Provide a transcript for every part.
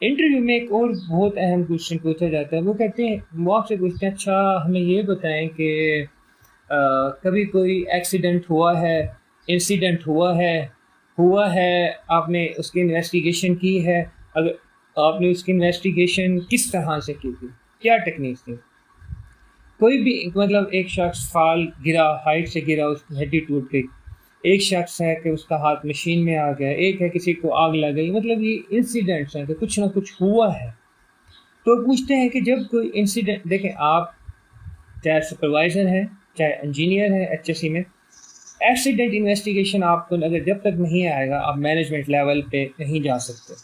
Interview में एक और बहुत अहम क्वेश्चन पूछा जाता है। वो कहते हैं, वो आपसे पूछते हैं, अच्छा हमें ये बताएं कि कभी कोई एक्सीडेंट हुआ है, इंसिडेंट हुआ है, आपने उसकी इन्वेस्टिगेशन की है, अगर आपने उसकी इन्वेस्टिगेशन किस तरह से की थी, क्या टेक्निक थी। कोई भी मतलब एक शख्स फाल गिरा, हाइट से गिरा, उसकी हड्डी टूट गई। एक शख्स है कि उसका हाथ मशीन में आ गया, एक है किसी को आग लग गई। मतलब ये इंसिडेंट्स हैं कि कुछ ना कुछ हुआ है। तो पूछते हैं कि जब कोई इंसिडेंट, देखें आप चाहे सुपरवाइज़र हैं, चाहे इंजीनियर हैं एचएससी में, एक्सीडेंट इन्वेस्टिगेशन आपको अगर जब तक नहीं आएगा आप मैनेजमेंट लेवल पे नहीं जा सकते।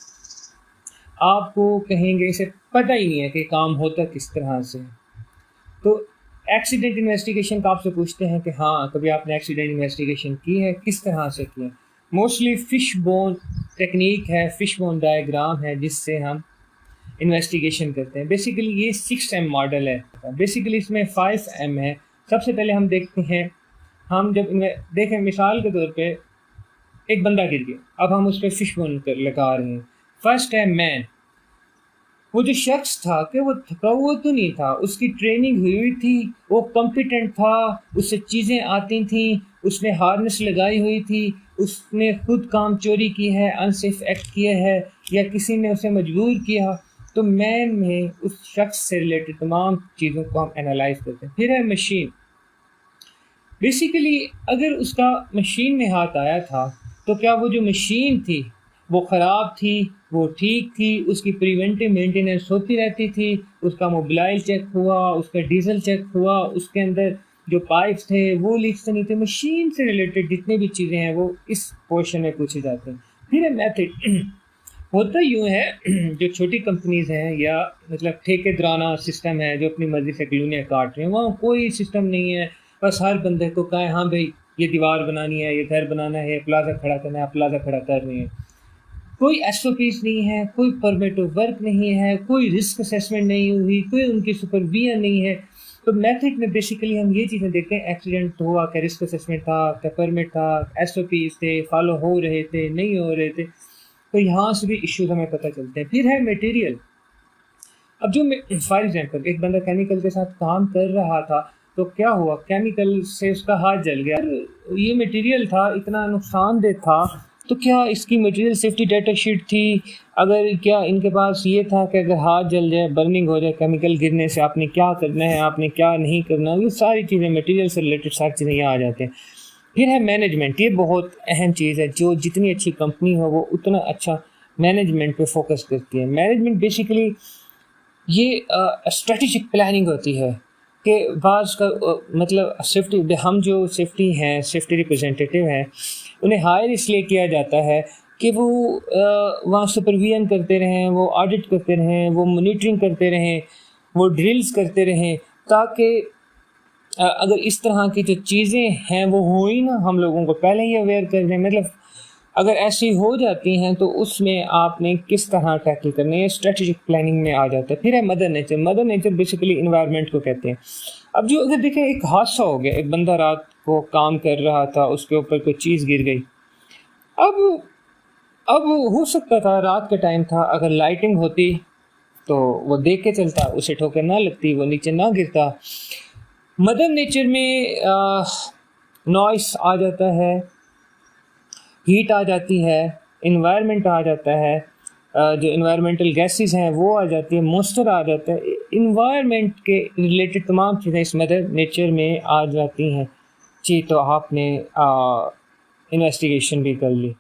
आपको कहेंगे इसे पता ही नहीं है कि काम होता किस तरह से। तो एक्सीडेंट इन्वेस्टिगेशन का आपसे पूछते हैं कि हाँ कभी आपने एक्सीडेंट इन्वेस्टिगेशन की है, किस तरह से की है। मोस्टली फिश बोन टेक्निक है, फिश बोन डायग्राम है जिससे हम इन्वेस्टिगेशन करते हैं। बेसिकली ये 6M मॉडल है। बेसिकली इसमें 5M है। सबसे पहले हम देखते हैं, हम जब देखें मिसाल के तौर पे एक बंदा गिर गया, अब हम उस पर फिश बोन लगा रहे हैं। फर्स्ट है मैन। वो जो शख्स था कि वो थका हुआ तो नहीं था, उसकी ट्रेनिंग हुई थी, वो कॉम्पिटेंट था, उससे चीज़ें आती थी, उसने हार्नेस लगाई हुई थी, उसने खुद काम चोरी की है, अनसेफ एक्ट किया है, या किसी ने उसे मजबूर किया। तो मैन में उस शख्स से रिलेटेड तमाम चीज़ों को हम एनालाइज करते हैं। फिर है मशीन। बेसिकली अगर उसका मशीन में हाथ आया था तो क्या वो जो मशीन थी वो ख़राब थी, वो ठीक थी, उसकी प्रिवेंटिव मेंटेनेंस होती रहती थी, उसका मोबिलाइल चेक हुआ, उसका डीजल चेक हुआ, उसके अंदर जो पाइप्स थे वो लीक्स तो नहीं थे। मशीन से रिलेटेड जितने भी चीज़ें हैं वो इस पोर्शन में पूछे जाते हैं। फिर है मेथड। होता यूँ है जो छोटी कंपनीज हैं या मतलब ठेकेदाराना सिस्टम है जो अपनी मर्ज़ी से कॉलोनियाँ काट रहे हैं, वहाँ कोई सिस्टम नहीं है। बस हर बंदे को कहें हाँ भाई ये दीवार बनानी है, ये घर बनाना है, प्लाजा खड़ा करना है, प्लाजा खड़ा कर रहे हैं। कोई एसओपीज नहीं है, कोई परमिट ऑफ वर्क नहीं है, कोई रिस्क असेसमेंट नहीं हुई, कोई उनकी सुपरविजन नहीं है। तो मैथड में बेसिकली हम ये चीज़ें देखते हैं, एक्सीडेंट हुआ क्या रिस्क असेसमेंट था, क्या परमिट था, एसओपीज थे, फॉलो हो रहे थे, नहीं हो रहे थे। तो यहाँ से भी इश्यूज हमें पता चलते हैं। फिर है मटेरियल। अब जो फॉर एग्जांपल एक बंदा केमिकल के साथ काम कर रहा था, तो क्या हुआ, केमिकल से उसका हाथ जल गया, ये मटेरियल था, इतना नुकसानदेह था, तो क्या इसकी मटेरियल सेफ्टी डाटा शीट थी, अगर क्या इनके पास ये था कि अगर हाथ जल जाए, बर्निंग हो जाए केमिकल गिरने से, आपने क्या करना है, आपने क्या नहीं करना, ये सारी चीज़ें मटेरियल से रिलेटेड सारी चीज़ें यहाँ आ जाते हैं। फिर है मैनेजमेंट। ये बहुत अहम चीज़ है, जो जितनी अच्छी कंपनी हो वो उतना अच्छा मैनेजमेंट पे फोकस करती है। मैनेजमेंट बेसिकली ये स्ट्रेटेजिक प्लानिंग होती है कि बाज़ का मतलब सेफ्टी, हम जो सेफ्टी हैं, सेफ्टी रिप्रेजेंटेटिव हैं, उन्हें हायर इसलिए किया जाता है कि वो वहाँ सुपरविजन करते रहें, वो ऑडिट करते रहें, वो मॉनिटरिंग करते रहें, वो ड्रिल्स करते रहें, ताकि अगर इस तरह की जो चीज़ें हैं वो हो ही ना, हम लोगों को पहले ही अवेयर कर दें। मतलब अगर ऐसी हो जाती हैं तो उसमें आपने किस तरह टैकल करने है, स्ट्रेटेजिक प्लानिंग में आ जाता है। फिर है mother nature. Mother nature basically environment को कहते हैं। अब जो अगर देखें एक हादसा हो गया, एक बंदा रात को काम कर रहा था, उसके ऊपर कोई चीज़ गिर गई। अब हो सकता था रात का टाइम था, अगर लाइटिंग होती तो वो देख के चलता, उसे ठोकर ना लगती, वो नीचे ना गिरता। मदर नेचर में नॉइस आ जाता है, हीट आ जाती है, इन्वायरमेंट आ जाता है, जो इन्वायरमेंटल गैसेस हैं वो आ जाती है, मॉइस्चर आ जाता है, इन्वायरमेंट के रिलेटेड तमाम चीज़ें इस मदर नेचर में आ जाती हैं। जी, तो आपने इन्वेस्टिगेशन भी कर ली।